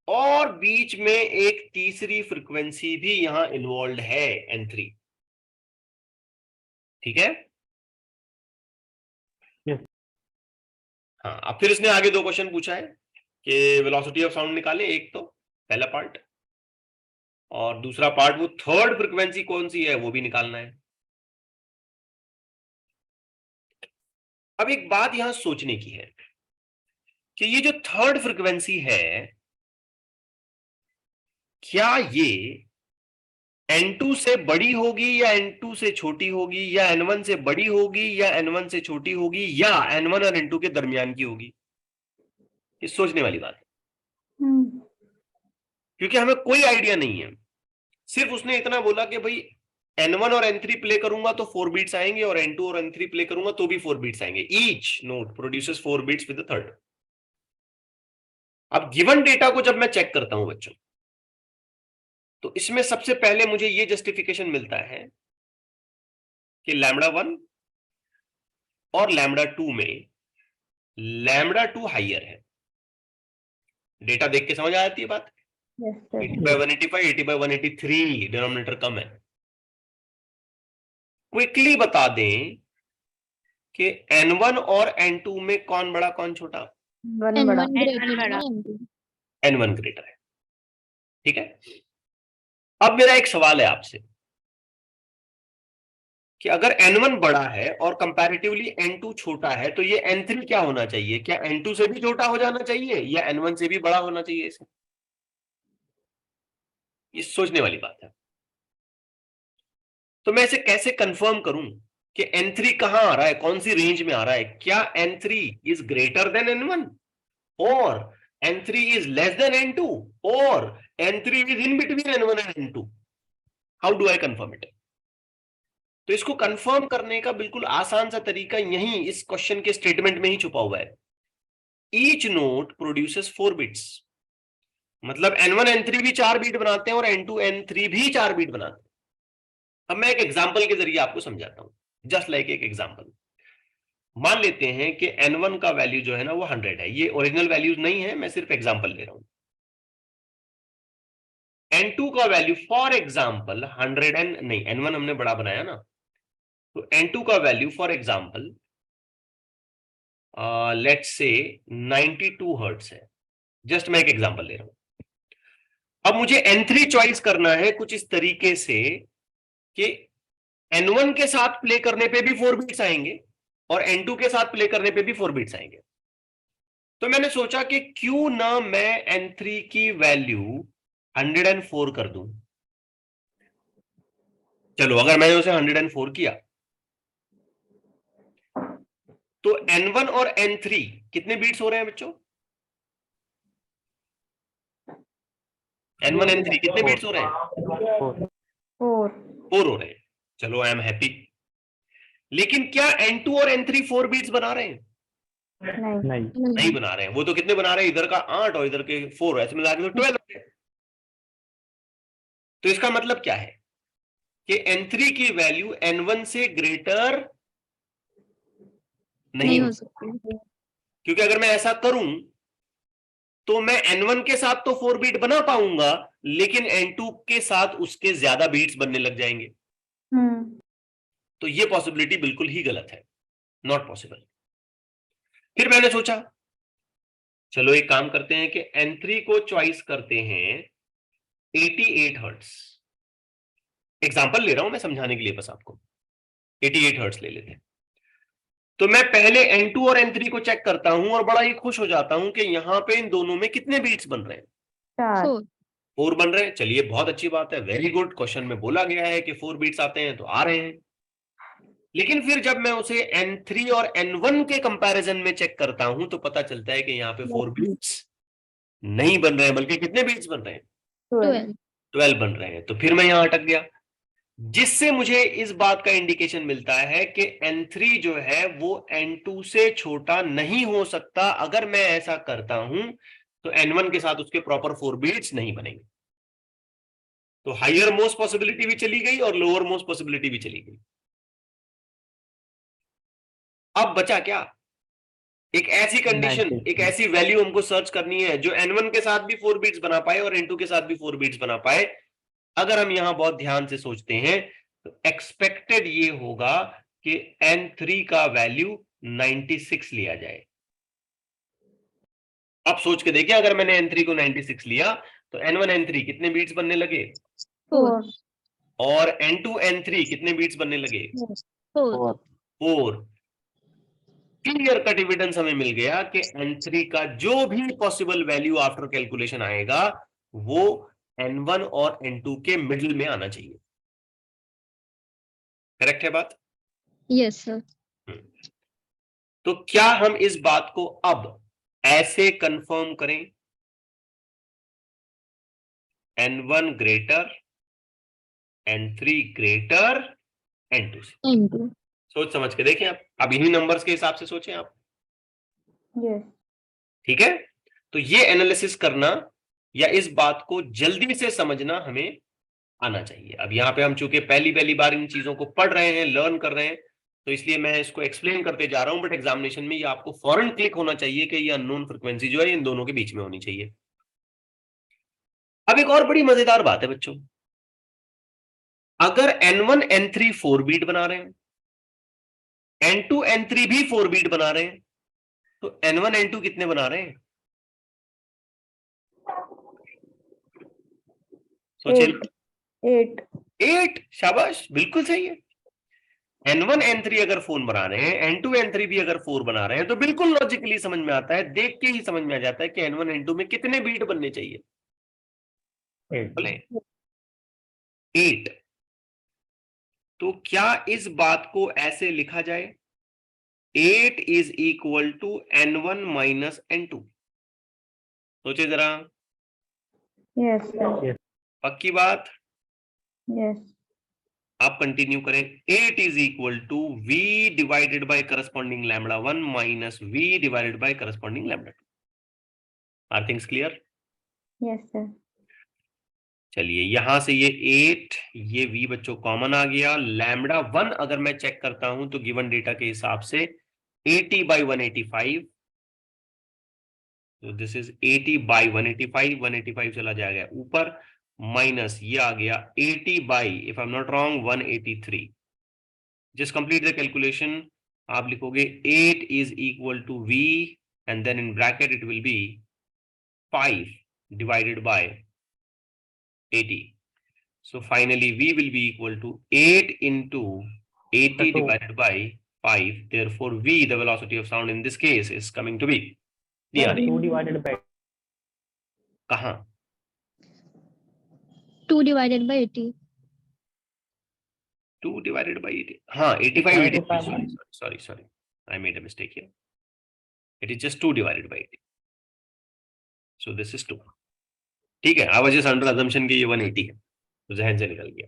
और बीच में एक तीसरी फ्रीक्वेंसी भी यहां इन्वॉल्व है n3। ठीक है? Yes. हाँ, अब फिर इसने आगे दो क्वेश्चन पूछा है कि वेलोसिटी ऑफ साउंड निकाले, एक तो पहला पार्ट, और दूसरा पार्ट वो थर्ड फ्रीक्वेंसी कौन सी है वो भी निकालना है। अब एक बात यहां सोचने की है कि ये जो थर्ड फ्रीक्वेंसी है क्या ये n2 से बड़ी होगी या n2 से छोटी होगी, या n1 से बड़ी होगी या n1 से छोटी होगी, या n1 और n2 के दरमियान की होगी? ये सोचने वाली बात है, क्योंकि हमें कोई आइडिया नहीं है। सिर्फ उसने इतना बोला कि भाई n1 और n3 प्ले करूंगा तो 4 बीट्स आएंगे, और n2 और n3 प्ले करूंगा तो भी 4 बीट्स आएंगे। Each note produces 4 beats with the third. अब गिवन डेटा को जब मैं चेक करता हूं बच्चों, तो इसमें सबसे पहले मुझे ये जस्टिफिकेशन मिलता है कि लैम्डा 1 और लैम्डा 2 में लैम्डा 2 हाइयर है। डेटा देख के समझ आ जाती है बात। Yes sir 80 by 185, 80 by 183, denominator कम है। क्विकली बता दें कि n1 और n2 में कौन बड़ा कौन छोटा? वन बड़ा n1 ग्रेटर है। ठीक है? अब मेरा एक सवाल है आपसे कि अगर n1 बड़ा है और कंपैरेटिवली n2 छोटा है तो ये n3 क्या होना चाहिए? क्या n2 से भी छोटा हो जाना चाहिए या n1 से भी बड़ा होना चाहिए? इसे ये सोचने वाली बात है। तो मैं इसे कैसे कंफर्म करूं कि n3 कहां आ रहा है, कौन सी रेंज में आ रहा है? क्या n3 is greater than n1 और n3 is less than n2 और N3 is in between N1 and N2. How do I confirm it? तो इसको कंफर्म करने का बिल्कुल आसान सा तरीका यही इस क्वेश्चन के स्टेटमेंट में ही छुपा हुआ है. Each node produces 4 bits. मतलब N1 N3 भी 4 बीट बनाते हैं और N2 N3 भी 4 बीट बनाते हैं. अब मैं एक एग्जांपल के जरिए आपको समझाता हूं. जस्ट लाइक एक एग्जांपल. मान लेते हैं कि N1 का वैल्यू जो है ना वो 100 है. ये ओरिजिनल वैल्यूज नहीं है, मैं सिर्फ एग्जांपल ले रहा हूं. N2 का वैल्यू फॉर एग्जांपल 100 एंड नहीं, N1 हमने बड़ा बनाया ना, तो N2 का value for example let's say 92 hertz है. जस्ट मैं एक एग्जांपल ले रहा हूं. अब मुझे N3 चॉइस करना है कुछ इस तरीके से कि N1 के साथ प्ले करने पे भी 4 बीट्स आएंगे और N2 के साथ प्ले करने पे भी 4 बीट्स आएंगे. तो मैंने सोचा कि क्यों ना मैं N3 की वैल्यू 104 कर दूं. चलो अगर मैंने उसे 104 किया तो N1 और N3 कितने बीट्स हो रहे हैं बच्चों? N1 N3 कितने बीट्स हो रहे हैं? 4 हो रहे हैं. चलो आई एम हैप्पी. लेकिन क्या N2 और N3 4 बीट्स बना रहे हैं? नहीं बना रहे हैं. वो तो कितने बना रहे हैं? इधर का 8 और इधर के 4, ऐसे मिला के तो 12 है. तो इसका मतलब क्या है कि N3 की वैल्यू N1 से ग्रेटर नहीं हो सकती. क्योंकि अगर मैं ऐसा करूं तो मैं N1 के साथ तो 4 बीट बना पाऊंगा, लेकिन N2 के साथ उसके ज्यादा बीट्स बनने लग जाएंगे. तो ये पॉसिबिलिटी बिल्कुल ही गलत है. Not possible. फिर मैंने सोचा चलो एक काम करते हैं कि N3 को चॉइस करते हैं 88 हर्ट्ज. एग्जांपल ले रहा हूं मैं समझाने के लिए बस आपको. 88 हर्ट्ज ले लेते हैं. तो मैं पहले N2 और N3 को चेक करता हूं और बड़ा ही खुश हो जाता हूं कि यहां पे इन दोनों में कितने बीट्स बन रहे हैं? 4 बन रहे हैं. चलिए बहुत अच्छी बात है, वेरी गुड. क्वेश्चन में बोला गया है कि 4 बीट्स आते हैं तो आ रहे हैं. लेकिन फिर जब मैं उसे N3 और N1 के कंपैरिजन में चेक करता हूं तो पता चलता है कि यहाँ पे 4 बीट्स नहीं बन रहे हैं, बल्कि कितने बीट्स बन रहे हैं? 12 बन रहे हैं. तो फिर मैं यहां अटक गया, जिससे मुझे इस बात का इंडिकेशन मिलता है कि N3 जो है वो N2 से छोटा नहीं हो सकता. अगर मैं ऐसा करता हूं तो N1 के साथ उसके प्रॉपर 4 बीट्स नहीं बनेंगे. तो हायर मोस्ट पॉसिबिलिटी भी चली गई और लोअर मोस्ट पॉसिबिलिटी भी चली गई. अब बचा क्या? एक ऐसी कंडीशन, एक ऐसी वैल्यू हमको सर्च करनी है जो N1 के साथ भी 4 बीट्स बना पाए और N2 के साथ भी 4 बीट्स बना पाए. अगर हम यहां बहुत ध्यान से सोचते हैं तो एक्सपेक्टेड ये होगा कि N3 का वैल्यू 96 लिया जाए. अब सोच के देखिए, अगर मैंने N3 को 96 लिया तो N1 N3 कितने बीट्स बनने लगे? 4. और N2 N3 कितने बीट्स बनने लगे? 4. क्लियर कट एविडेंस हमें मिल गया कि N3 का जो भी पॉसिबल वैल्यू आफ्टर कैलकुलेशन आएगा वो N1 और N2 के मिडिल में आना चाहिए. करेक्ट है बात? Yes sir. तो क्या हम इस बात को अब ऐसे कंफर्म करें? N1 greater, N3 greater N2 से. सोच समझ के देखें आप. अब इन्हीं नंबर्स के हिसाब से सोचें आप. Yes. ठीक है. तो ये एनालिसिस करना या इस बात को जल्दी से समझना हमें आना चाहिए. अब यहां पे हम चूंकि पहली बार इन चीजों को पढ़ रहे हैं, लर्न कर रहे हैं, तो इसलिए मैं इसको एक्सप्लेन करते जा रहा हूं. बट एग्जामिनेशन में ये आपको फौरन क्लिक होना चाहिए कि ये अननोन फ्रीक्वेंसी जो है इन दोनों के बीच में होनी चाहिए. अब एक और बड़ी मजेदार बात है बच्चों. अगर N1 N3 4 बीट बना रहे हैं, N2 N3 भी 4 बीट बना रहे हैं, तो N1 N2 कितने बना रहे हैं? सोचिए. 8. शाबाश, बिल्कुल सही है. N1 N3 अगर 4 बना रहे हैं, N2 N3 भी अगर 4 बना रहे हैं, तो बिल्कुल लॉजिकली समझ में आता है, देख के ही समझ में आ जाता है कि N1 N2 में कितने बीट बनने चाहिए? 8. तो क्या इस बात को ऐसे लिखा जाए? 8 is equal to N1 minus N2. सोचे जरा. Yes, sir. Yes. पक्की बात? Yes. आप कंटिन्यू करें. 8 is equal to V divided by corresponding lambda 1 minus V divided by corresponding lambda 2. Are things clear? Yes, sir. चलिए यहां से ये 8, ये V बच्चों कॉमन आ गया. लैम्बडा 1 अगर मैं चेक करता हूं तो गिवन डेटा के हिसाब से 80 by 185. तो दिस इज 80 by 185. 185 चला जाएगा ऊपर, माइनस ये आ गया 80 by, if I am not wrong, 183. Just complete the calculation. आप लिखोगे 8 is equal to V and then in bracket it will be 5 divided by 80. So finally V will be equal to 8 into 80 So- divided by 5. Therefore V, the velocity of sound in this case, is coming to be Sir, 2 divided by कहाँ? 2 divided by 80. 2 divided by 80. हाँ, 85, 85. 85. Sorry. I made a mistake here. It is just 2 divided by 80. So this is 2. ठीक है, I was just under assumption कि ये 180 है, तो जहन से निकल गया.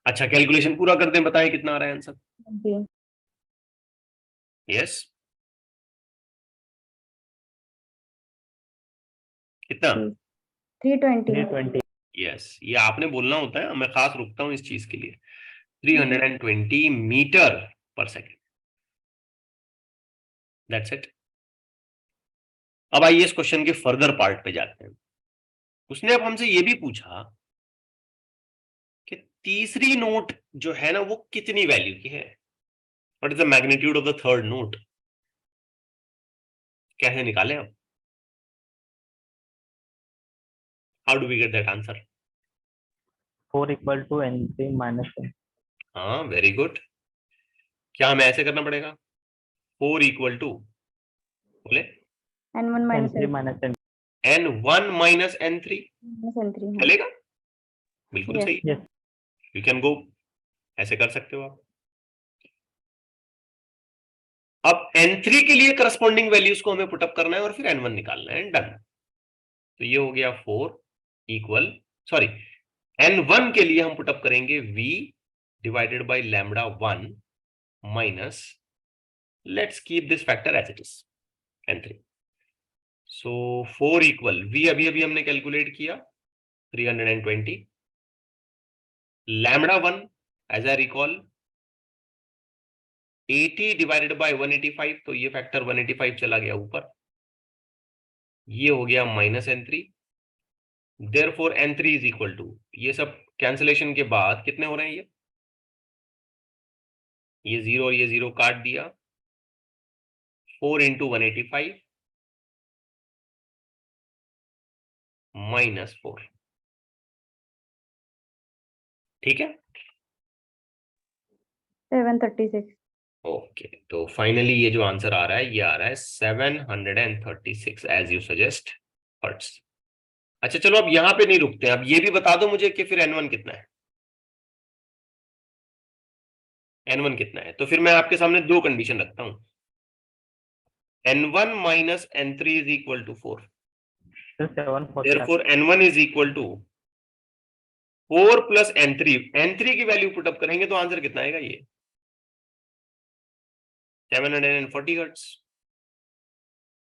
अच्छा, कैलकुलेशन पूरा करते हैं, बताएं कितना आ रहा है आंसर. 20. यस, कितना? 320. 320. यस, ये आपने बोलना होता है, मैं खास रुकता हूं इस चीज के लिए. 320 मीटर पर सेकेंड. That's it. अब आइए इस क्वेश्चन के फर्दर पार्ट पे जाते हैं. उसने अब हमसे ये भी पूछा कि तीसरी नोट जो है ना वो कितनी वैल्यू की है. What is the magnitude of the third note. कैसे निकाले हम? How do we get that answer? 4 equal to N3 minus N. हाँ, वेरी गुड. क्या हमें ऐसे करना पड़ेगा? 4 इक्वल टू, बोले, N1 minus N3 minus N. N1 minus N3. N3. हाँ. चलेगा? बिल्कुल Yes. सही. Yes. You can go. ऐसे कर सकते हो आप. अब N3 के लिए करस्पॉन्डिंग वैल्यूज को हमें पुटअप करना है और फिर N1 निकालना है. डन. तो ये हो गया 4 इक्वल, सॉरी, N1 के लिए हम पुटअप करेंगे V divided by lambda 1 minus, let's keep this factor as it is, N3. So 4 equal V अभी हमने कैलकुलेट किया 320. Lambda 1 as I recall 80 divided by 185, तो ये फैक्टर 185 चला गया ऊपर, ये हो गया minus N3. Therefore N3 is equal to, ये सब कैंसिलेशन के बाद कितने हो रहे हैं? ये 0 और ये 0 काट दिया. 4 इंटू 185 माइनस 4. ठीक है. 736. ओके, तो फाइनली ये जो आंसर आ रहा है ये आ रहा है 736 एज यू सजेस्ट हर्ट्स. अच्छा चलो अब यहां पे नहीं रुकते हैं, अब ये भी बता दो मुझे कि फिर N1 कितना है. N1 कितना है? तो फिर मैं आपके सामने दो कंडीशन रखता हूं. N1 minus N3 is equal to 4. Sir, 740. Therefore N1 is equal to 4 plus N3. N3 की वैल्यू पुटअप करेंगे तो आंसर कितना आएगा? ये 740 हर्ट्स.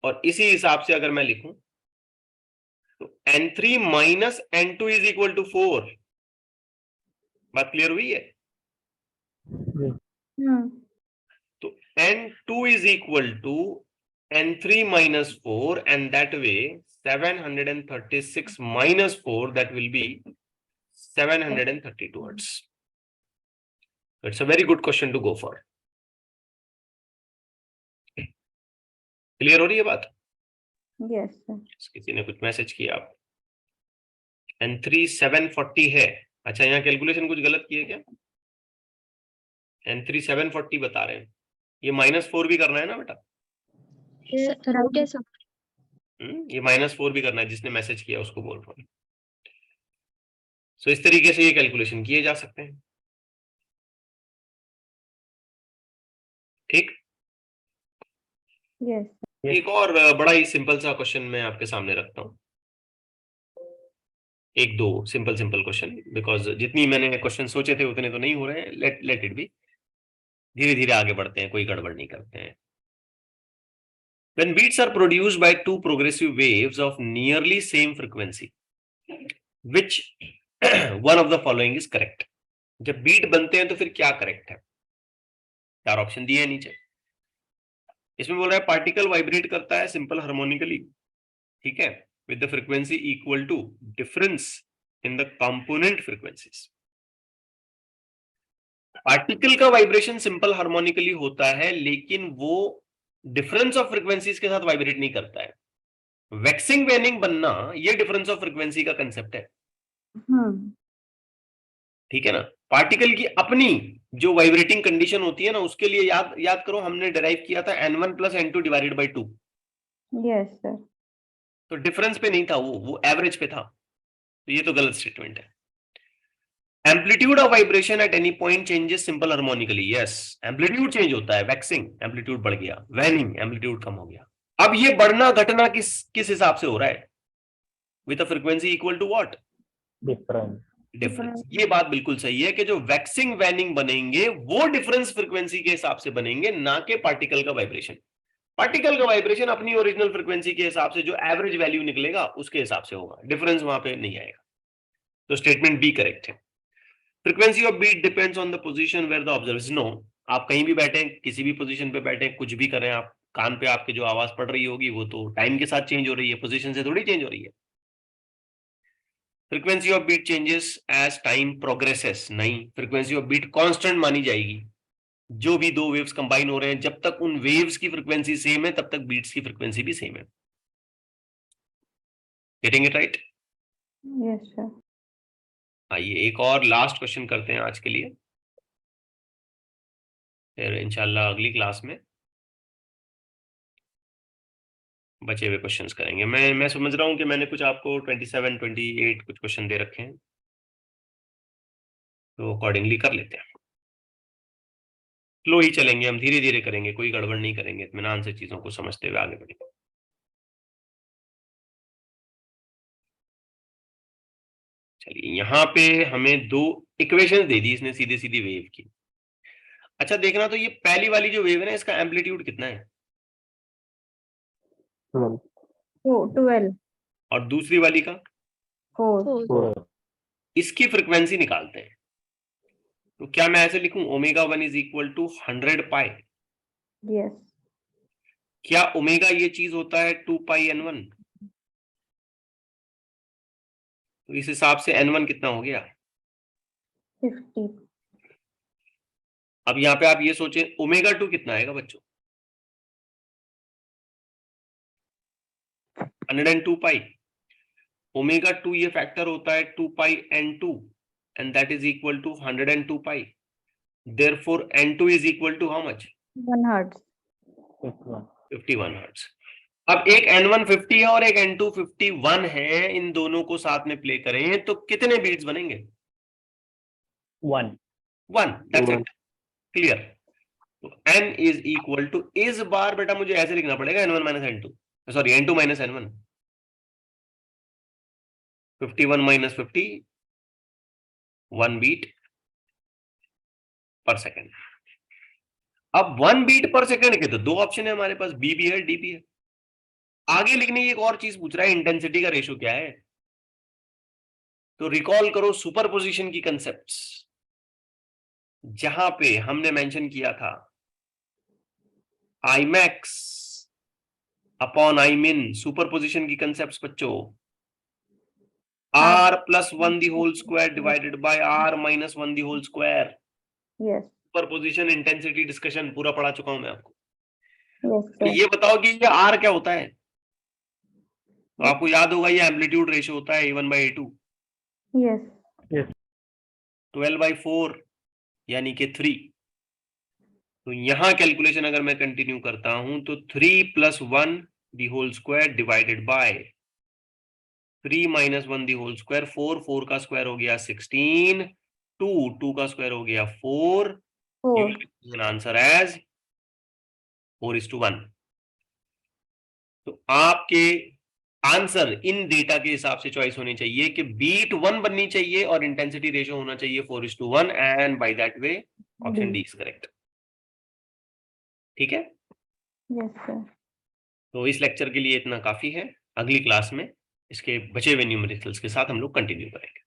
और इसी हिसाब से अगर मैं लिखूं तो N3 minus N2 is equal to 4. बात क्लियर हुई है? तो N2 is equal to N3 minus 4, and that way 736 minus 4, that will be 732 hertz. It's a very good question to go for. Clear हो रही है बात? Yes, sir. किसी ने कुछ मैसेज किया आप. N3 740 है. अच्छा, यहाँ कैलकुलेशन कुछ गलत किए क्या? N3 740 बता रहे हैं. ये -4 भी करना है ना बेटा? Right है sir. ये -4 भी करना है. जिसने मैसेज किया उसको बोल रहा हूँ. सो इस तरीके से ये कैलकुलेशन किए जा सकते हैं. ठीक. Yes. Yes. एक और बड़ा ही सिंपल सा क्वेश्चन मैं आपके सामने रखता हूं. एक दो सिंपल क्वेश्चन, बिकॉज जितनी मैंने क्वेश्चन सोचे थे उतने तो नहीं हो रहे हैं, लेट इट बी, धीरे धीरे आगे बढ़ते हैं, कोई गड़बड़ नहीं करते हैं। When beats are produced by two progressive waves of nearly same frequency, which one of the following is correct? जब बीट बनते हैं तो फिर क्या करेक्ट है? चार ऑप्शन दिए हैं नीचे। इसमें बोल रहा है पार्टिकल वाइब्रेट करता है सिंपल हार्मोनिकली, ठीक है, with the frequency equal to difference in the component frequencies. Particle का वाइब्रेशन सिंपल हार्मोनिकली होता है, लेकिन वो डिफरेंस ऑफ फ्रीक्वेंसीज के साथ वाइब्रेट नहीं करता है। वैक्सिंग वेनिंग बनना ये डिफरेंस ऑफ फ्रीक्वेंसी का कंसेप्ट है, ठीक है ना। पार्टिकल की अपनी जो वाइब्रेटिंग कंडीशन होती है ना, उसके लिए याद करो, हमने डिराइव किया था n1 plus n2 divided by 2। Yes sir. तो डिफरेंस पे नहीं था, वो एवरेज पे था, तो ये तो गलत स्टेटमेंट है। Amplitude of vibration at any point changes simple harmonically, yes, amplitude change होता है, वैक्सिंग एम्पलीट्यूड बढ़ गया, वैनिंग एम्पलीट्यूड कम हो गया। अब ये बढ़ना घटना किस हिसाब से हो रहा है? With a frequency equal to what? Difference. ये बात बिल्कुल सही है कि जो वैक्सिंग वैनिंग बनेंगे वो डिफरेंस फ्रीक्वेंसी के हिसाब से बनेंगे, ना कि पार्टिकल का वाइब्रेशन। पार्टिकल का वाइब्रेशन अपनी ओरिजिनल फ्रीक्वेंसी के हिसाब से जो एवरेज वैल्यू निकलेगा उसके हिसाब से होगा, डिफरेंस वहां पे नहीं आएगा। तो स्टेटमेंट बी करेक्ट है। Frequency of beat depends on the position where the observer no. आप कहीं भी बैठे, किसी भी पोजीशन पे बैठे, कुछ भी करें आप, कान पे आपके जो आवाज पड़ रही होगी वो तो टाइम के साथ चेंज हो रही है, पोजीशन से थोड़ी चेंज हो रही है। Frequency of beat changes as time progresses, नहीं, फ्रीक्वेंसी ऑफ बीट कांस्टेंट मानी जाएगी। जो भी दो वेव्स कंबाइन हो रहे हैं, जब तक उन वेव्स की फ्रीक्वेंसी सेम है तब तक बीट्स की फ्रीक्वेंसी भी सेम है। Getting it right? Yes sir. आइए एक और लास्ट क्वेश्चन करते हैं आज के लिए, फिर इंशाल्लाह अगली क्लास में बचे हुए क्वेश्चंस करेंगे। मैं समझ रहा हूं कि मैंने कुछ आपको 27, 28 कुछ क्वेश्चन दे रखे हैं, तो अकॉर्डिंगली कर लेते हैं। स्लो ही चलेंगे हम, धीरे धीरे करेंगे, कोई गड़बड़ नहीं करेंगे, इत्मीनान से चीजों को समझते हुए आगे बढ़ेंगे। चलिए, यहाँ पे हमें दो इक्वेशन दे दी इसने सीधी सीधी वेव की। अच्छा देखना, तो ये पहली वाली जो वेव है ना, इसका एम्पलीट्यूड कितना है? 12। और दूसरी वाली का? 4। इसकी फ्रीक्वेंसी निकालते हैं। तो क्या मैं ऐसे लिखूं, omega 1 is equal to 100 pi? Yes. क्या ओमेगा ये चीज होता है 2 पाई n1? तो इस हिसाब से n1 कितना हो गया? 50। अब यहाँ पे आप ये सोचें, ओमेगा 2 कितना आएगा बच्चों? 102 पाई। ओमेगा 2 ये फैक्टर होता है 2 pi n2 and that is equal to 102 pi. Therefore n2 is equal to how much? 1 hertz. 51 hertz. अब एक n1 50 है और एक n2 51 है, इन दोनों को साथ में प्ले करें तो कितने बीट्स बनेंगे? 1। That's it, clear. तो n इज इक्वल टू, इस बार बेटा मुझे ऐसे लिखना पड़ेगा n1 minus n2, sorry n2 minus n1, 51 minus 50, 1 beat per second. अब 1 बीट पर सेकेंड के तो दो ऑप्शन है हमारे पास, बी भी है डी भी है। आगे लिखने की एक और चीज पूछ रहा है, इंटेंसिटी का रेशियो क्या है। तो रिकॉल करो सुपरपोजिशन की कंसेप्ट्स, जहां पे हमने मेंशन किया था आई मैक्स अपॉन आई मिन, सुपरपोजिशन की कंसेप्ट्स बच्चों, r plus 1 the whole square divided by r minus 1 the whole square. Yes. Superposition intensity discussion पूरा पढ़ा चुका हूं मैं आपको। यस तो सर। ये बताओ कि ये r क्या होता है? तो आपको याद होगा ये एम्पलीट्यूड रेशियो होता है a1 बाई a2। यस। 12/4 यानी कि 3। तो यहां कैलकुलेशन अगर मैं कंटिन्यू करता हूं तो 3 plus 1 the whole square divided by 3 minus 1 the whole square, 4 का स्क्वायर हो गया 16, 2 का स्क्वायर हो गया 4। You will get an answer as 4:1। तो आपके आंसर इन डेटा के हिसाब से चॉइस होनी चाहिए कि बीट 1 बननी चाहिए और इंटेंसिटी रेशियो होना चाहिए 4:1 and by that way option D is correct. ठीक है, Yes, sir. तो इस लेक्चर के लिए इतना काफी है। अगली क्लास में इसके बचे हुए न्यूमेरिकल्स के साथ हम लोग कंटिन्यू करेंगे।